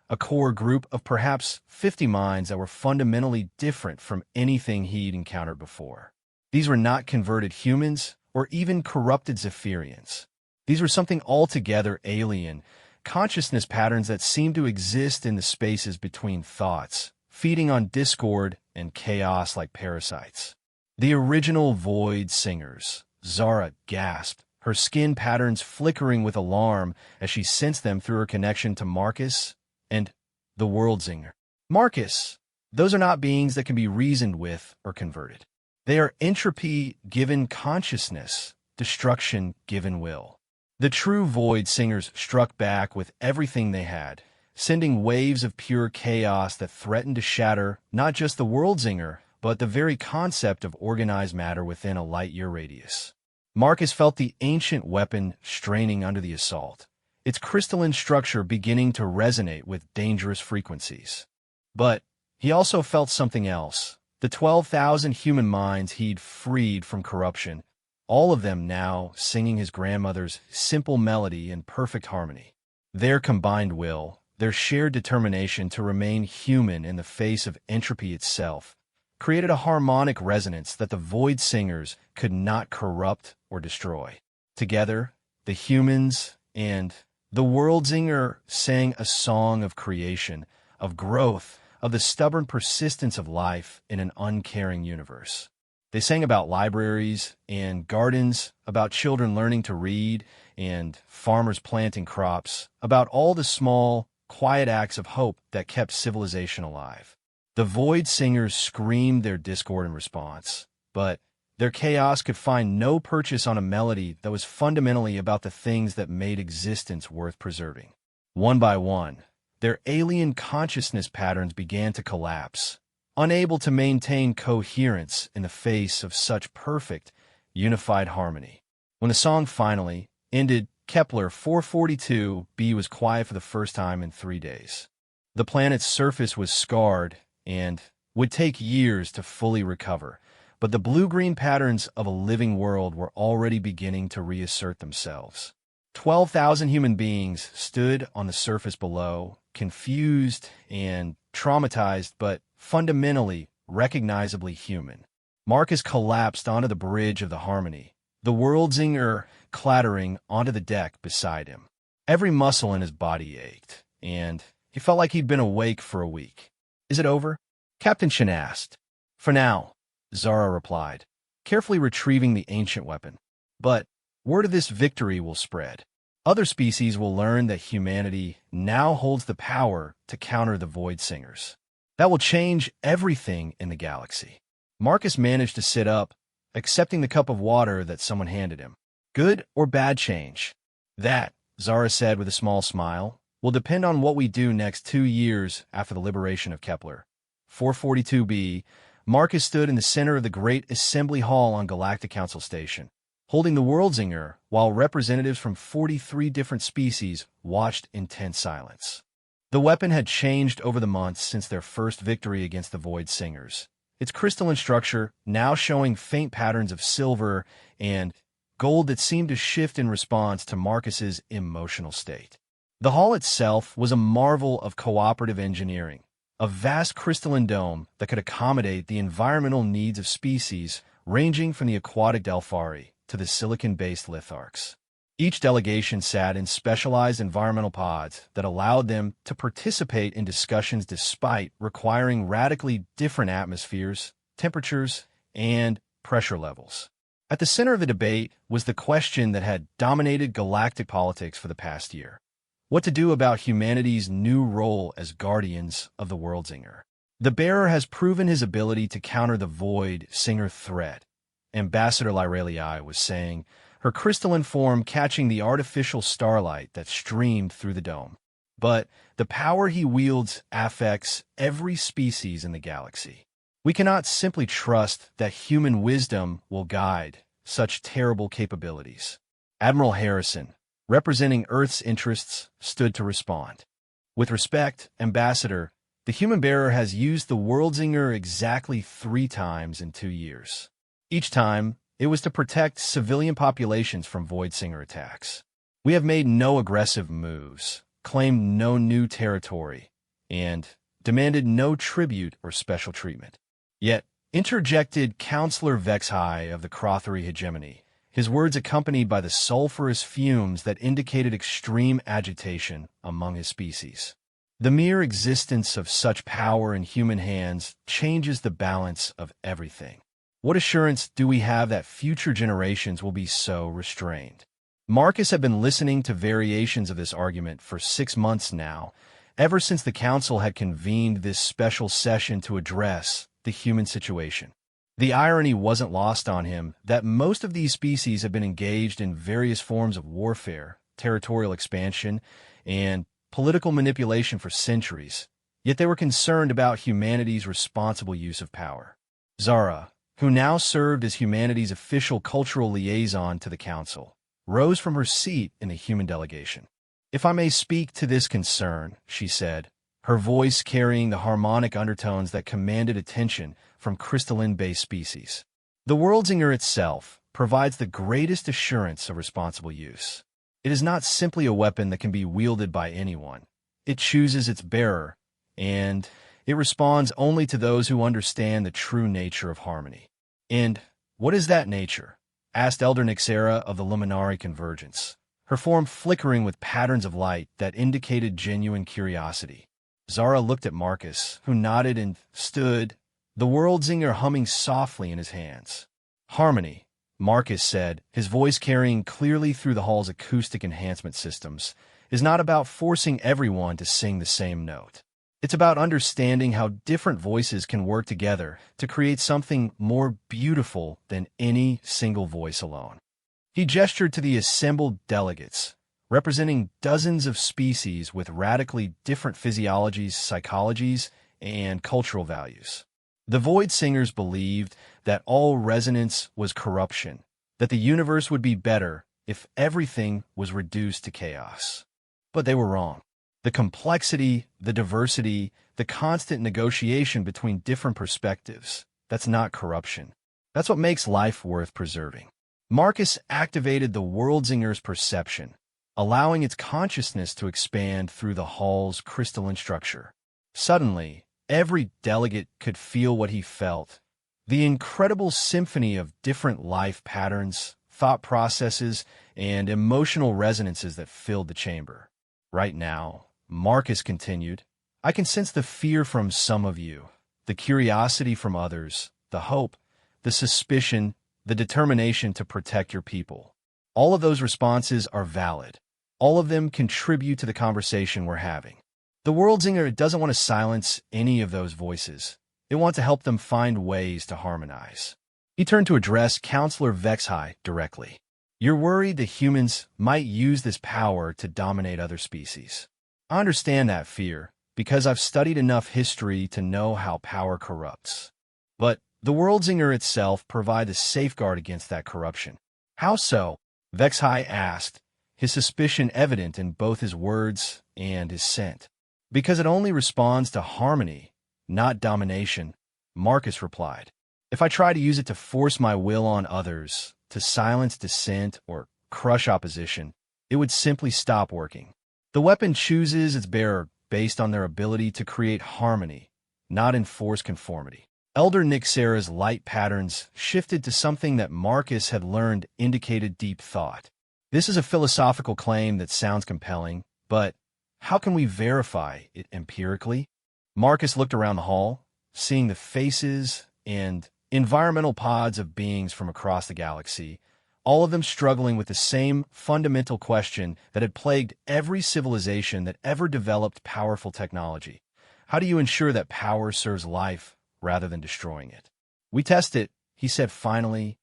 a core group of perhaps 50 minds that were fundamentally different from anything he'd encountered before. These were not converted humans or even corrupted Zephyrians. These were something altogether alien, consciousness patterns that seemed to exist in the spaces between thoughts, feeding on discord and chaos like parasites. The original Void Singers. Zara gasped, her skin patterns flickering with alarm as she sensed them through her connection to Marcus and the World Zinger. Marcus, those are not beings that can be reasoned with or converted. They are entropy given consciousness, destruction given will. The true Void Singers struck back with everything they had, sending waves of pure chaos that threatened to shatter not just the World Zinger, but the very concept of organized matter within a light-year radius. Marcus felt the ancient weapon straining under the assault, its crystalline structure beginning to resonate with dangerous frequencies. But he also felt something else. The 12,000 human minds he'd freed from corruption, all of them now singing his grandmother's simple melody in perfect harmony. Their combined will, their shared determination to remain human in the face of entropy itself, created a harmonic resonance that the Void Singers could not corrupt or destroy. Together, the humans and the World Zinger sang a song of creation, of growth, of the stubborn persistence of life in an uncaring universe. They sang about libraries and gardens, about children learning to read and farmers planting crops, about all the small, quiet acts of hope that kept civilization alive. The Void Singers screamed their discord in response, but their chaos could find no purchase on a melody that was fundamentally about the things that made existence worth preserving. One by one, their alien consciousness patterns began to collapse, unable to maintain coherence in the face of such perfect, unified harmony. When the song finally ended, Kepler 442b was quiet for the first time in 3 days. The planet's surface was scarred and would take years to fully recover, but the blue-green patterns of a living world were already beginning to reassert themselves. 12,000 human beings stood on the surface below, confused and traumatized, but fundamentally, recognizably human. Marcus collapsed onto the bridge of the Harmony, the World Zinger clattering onto the deck beside him. Every muscle in his body ached, and he felt like he'd been awake for a week. "Is it over?" Captain Shin asked. "For now," Zara replied, carefully retrieving the ancient weapon. "But word of this victory will spread. Other species will learn that humanity now holds the power to counter the Void Singers. That will change everything in the galaxy." Marcus managed to sit up, accepting the cup of water that someone handed him. "Good or bad change?" "That," Zara said with a small smile, "will depend on what we do next 2 years after the liberation of Kepler." 442b, Marcus stood in the center of the great assembly hall on Galactic Council Station, holding the World Zinger, while representatives from 43 different species watched in tense silence. The weapon had changed over the months since their first victory against the Void Singers, its crystalline structure now showing faint patterns of silver and gold that seemed to shift in response to Marcus's emotional state. The hall itself was a marvel of cooperative engineering, a vast crystalline dome that could accommodate the environmental needs of species ranging from the aquatic Delphari to the silicon-based litharks. Each delegation sat in specialized environmental pods that allowed them to participate in discussions despite requiring radically different atmospheres, temperatures, and pressure levels. At the center of the debate was the question that had dominated galactic politics for the past year: what to do about humanity's new role as guardians of the Worldsinger. The bearer has proven his ability to counter the Void Singer threat, Ambassador Lyralii was saying, her crystalline form catching the artificial starlight that streamed through the dome. But the power he wields affects every species in the galaxy. We cannot simply trust that human wisdom will guide such terrible capabilities. Admiral Harrison, representing Earth's interests, stood to respond. With respect, Ambassador, the human bearer has used the Worldsinger exactly 3 times in 2 years. Each time, it was to protect civilian populations from Void Singer attacks. We have made no aggressive moves, claimed no new territory, and demanded no tribute or special treatment. Yet, interjected Counselor Vexhai of the Crothery hegemony, his words accompanied by the sulfurous fumes that indicated extreme agitation among his species. The mere existence of such power in human hands changes the balance of everything. What assurance do we have that future generations will be so restrained? Marcus had been listening to variations of this argument for 6 months now, ever since the Council had convened this special session to address the human situation. The irony wasn't lost on him that most of these species have been engaged in various forms of warfare, territorial expansion, and political manipulation for centuries, yet they were concerned about humanity's responsible use of power. Zara, who now served as humanity's official cultural liaison to the Council, rose from her seat in the human delegation. "If I may speak to this concern," she said, her voice carrying the harmonic undertones that commanded attention from crystalline-based species. "The Worldsinger itself provides the greatest assurance of responsible use. It is not simply a weapon that can be wielded by anyone. It chooses its bearer, and it responds only to those who understand the true nature of harmony." "And what is that nature?" asked Elder Nixera of the Luminari Convergence, her form flickering with patterns of light that indicated genuine curiosity. Zara looked at Marcus, who nodded and stood, the Worldsinger humming softly in his hands. "Harmony," Marcus said, his voice carrying clearly through the hall's acoustic enhancement systems, "is not about forcing everyone to sing the same note. It's about understanding how different voices can work together to create something more beautiful than any single voice alone." He gestured to the assembled delegates, representing dozens of species with radically different physiologies, psychologies, and cultural values. The Void Singers believed that all resonance was corruption, that the universe would be better if everything was reduced to chaos. But they were wrong. The complexity, the diversity, the constant negotiation between different perspectives, that's not corruption. That's what makes life worth preserving. Marcus activated the Worldsinger's perception, allowing its consciousness to expand through the hall's crystalline structure. Suddenly, every delegate could feel what he felt, the incredible symphony of different life patterns, thought processes, and emotional resonances that filled the chamber. "Right now," Marcus continued, "I can sense the fear from some of you, the curiosity from others, the hope, the suspicion, the determination to protect your people. All of those responses are valid. All of them contribute to the conversation we're having. The Worldsinger doesn't want to silence any of those voices. It wants to help them find ways to harmonize." He turned to address Counselor Vexhai directly. "You're worried that humans might use this power to dominate other species. I understand that fear, because I've studied enough history to know how power corrupts. But the Worldsinger itself provides a safeguard against that corruption." "How so?" Vexhai asked, his suspicion evident in both his words and his scent. "Because it only responds to harmony, not domination," Marcus replied. "If I try to use it to force my will on others, to silence dissent or crush opposition, it would simply stop working. The weapon chooses its bearer based on their ability to create harmony, not enforce conformity." Elder Nixera's light patterns shifted to something that Marcus had learned indicated deep thought. This is a philosophical claim that sounds compelling, but how can we verify it empirically? Marcus looked around the hall, seeing the faces and environmental pods of beings from across the galaxy, all of them struggling with the same fundamental question that had plagued every civilization that ever developed powerful technology. How do you ensure that power serves life rather than destroying it? We test it, he said finally,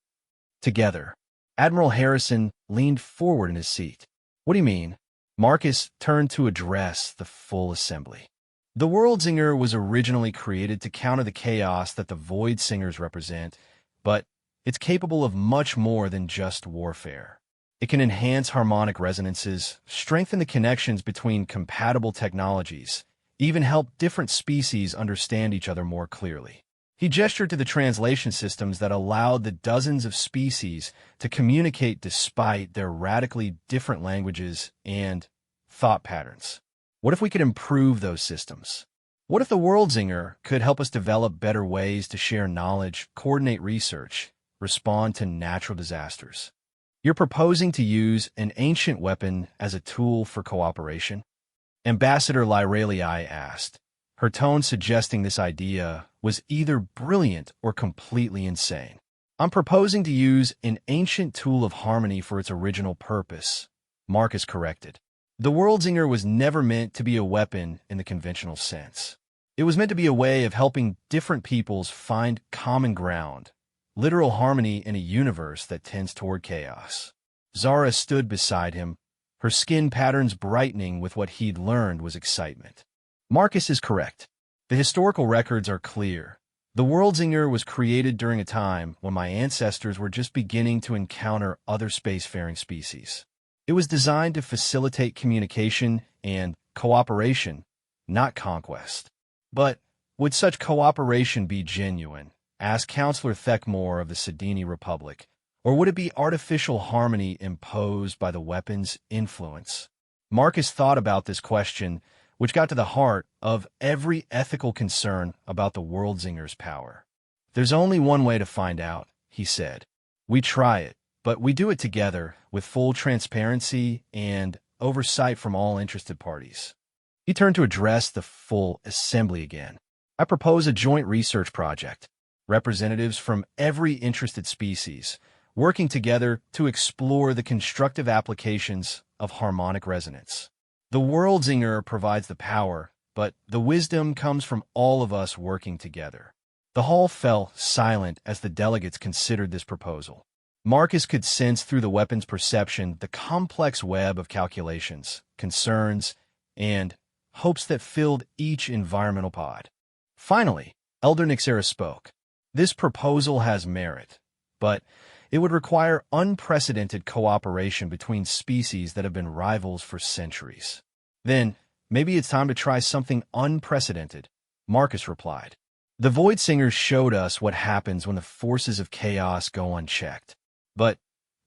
together. Admiral Harrison leaned forward in his seat. What do you mean? Marcus turned to address the full assembly. The Worldzinger was originally created to counter the chaos that the Void Singers represent, but it's capable of much more than just warfare. It can enhance harmonic resonances, strengthen the connections between compatible technologies, even help different species understand each other more clearly. He gestured to the translation systems that allowed the dozens of species to communicate despite their radically different languages and thought patterns. What if we could improve those systems? What if the Worldzinger could help us develop better ways to share knowledge, coordinate research, respond to natural disasters? You're proposing to use an ancient weapon as a tool for cooperation? Ambassador Lyralii asked, her tone suggesting this idea was either brilliant or completely insane. I'm proposing to use an ancient tool of harmony for its original purpose, Marcus corrected. The Worldzinger was never meant to be a weapon in the conventional sense. It was meant to be a way of helping different peoples find common ground, literal harmony in a universe that tends toward chaos. Zara stood beside him, her skin patterns brightening with what he'd learned was excitement. Marcus is correct. The historical records are clear. The Worldzinger was created during a time when my ancestors were just beginning to encounter other spacefaring species. It was designed to facilitate communication and cooperation, not conquest. But would such cooperation be genuine? Asked Counselor Thekmore of the Sedini Republic. Or would it be artificial harmony imposed by the weapon's influence? Marcus thought about this question, which got to the heart of every ethical concern about the Worldzinger's power. There's only one way to find out, he said. We try it, but we do it together with full transparency and oversight from all interested parties. He turned to address the full assembly again. I propose a joint research project. Representatives from every interested species, working together to explore the constructive applications of harmonic resonance. The Worldzinger provides the power, but the wisdom comes from all of us working together. The hall fell silent as the delegates considered this proposal. Marcus could sense through the weapon's perception the complex web of calculations, concerns, and hopes that filled each environmental pod. Finally, Elder Nixera spoke. This proposal has merit, but it would require unprecedented cooperation between species that have been rivals for centuries. Then, maybe it's time to try something unprecedented, Marcus replied. The Void Singers showed us what happens when the forces of chaos go unchecked. But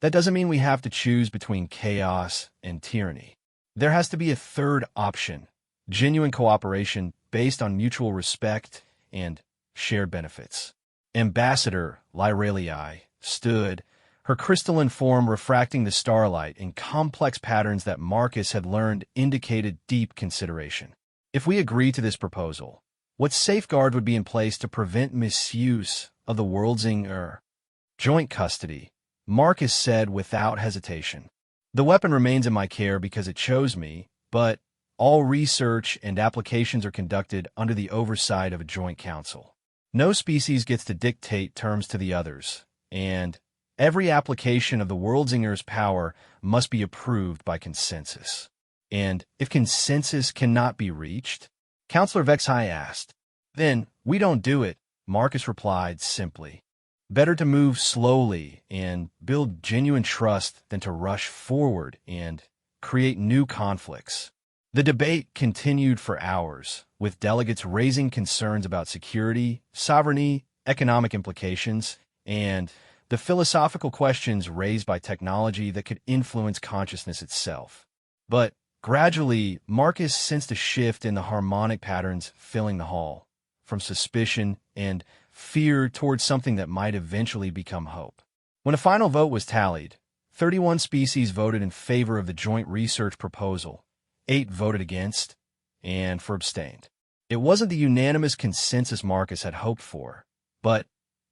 that doesn't mean we have to choose between chaos and tyranny. There has to be a third option, genuine cooperation based on mutual respect and shared benefits. Ambassador Lyralii stood, her crystalline form refracting the starlight in complex patterns that Marcus had learned indicated deep consideration. If we agree to this proposal, what safeguard would be in place to prevent misuse of the Worldzinger? Joint custody, Marcus said without hesitation. The weapon remains in my care because it chose me, but all research and applications are conducted under the oversight of a joint council. No species gets to dictate terms to the others, and every application of the Worldzinger's power must be approved by consensus. And if consensus cannot be reached, Counselor Vexhai asked, then we don't do it, Marcus replied simply. Better to move slowly and build genuine trust than to rush forward and create new conflicts. The debate continued for hours, with delegates raising concerns about security, sovereignty, economic implications, and the philosophical questions raised by technology that could influence consciousness itself. But gradually, Marcus sensed a shift in the harmonic patterns filling the hall, from suspicion and fear towards something that might eventually become hope. When a final vote was tallied, 31 species voted in favor of the joint research proposal, 8 voted against, and 4 abstained. It wasn't the unanimous consensus Marcus had hoped for, but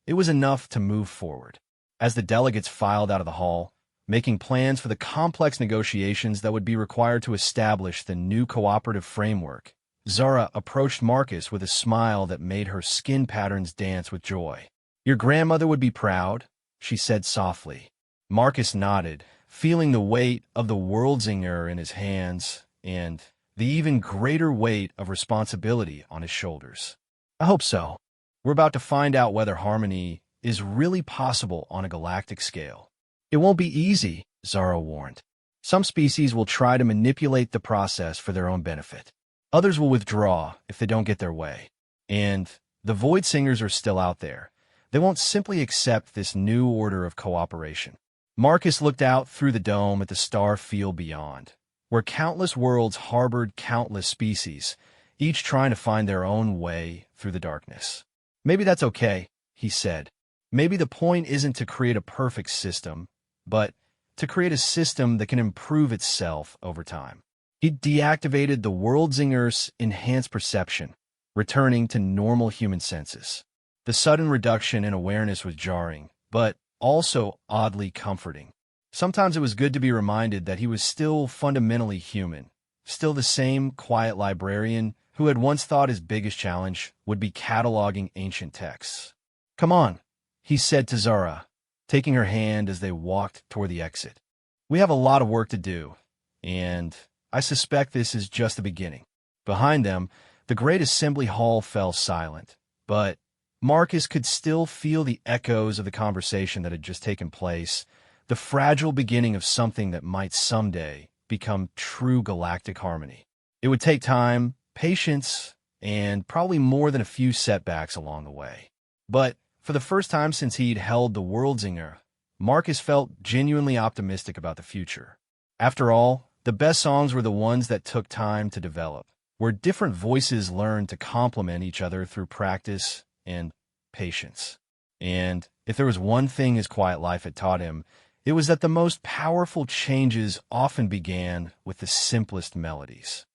it was enough to move forward. As the delegates filed out of the hall, making plans for the complex negotiations that would be required to establish the new cooperative framework, Zara approached Marcus with a smile that made her skin patterns dance with joy. "Your grandmother would be proud," she said softly. Marcus nodded, feeling the weight of the Worldzinger in his hands and the even greater weight of responsibility on his shoulders. "I hope so. We're about to find out whether harmony is really possible on a galactic scale." "It won't be easy," Zara warned. "Some species will try to manipulate the process for their own benefit. Others will withdraw if they don't get their way. And the Void Singers are still out there. They won't simply accept this new order of cooperation." Marcus looked out through the dome at the star field beyond, where countless worlds harbored countless species, each trying to find their own way through the darkness. "Maybe that's okay," he said. "Maybe the point isn't to create a perfect system, but to create a system that can improve itself over time." He deactivated the Worldzinger's enhanced perception, returning to normal human senses. The sudden reduction in awareness was jarring, but also oddly comforting. Sometimes it was good to be reminded that he was still fundamentally human, still the same quiet librarian who had once thought his biggest challenge would be cataloging ancient texts. "Come on," he said to Zara, taking her hand as they walked toward the exit. "We have a lot of work to do, and I suspect this is just the beginning." Behind them, the great assembly hall fell silent, but Marcus could still feel the echoes of the conversation that had just taken place, the fragile beginning of something that might someday become true galactic harmony. It would take time, patience, and probably more than a few setbacks along the way. But for the first time since he'd held the Worldzinger, Marcus felt genuinely optimistic about the future. After all, the best songs were the ones that took time to develop, where different voices learned to complement each other through practice and patience. And if there was one thing his quiet life had taught him, it was that the most powerful changes often began with the simplest melodies.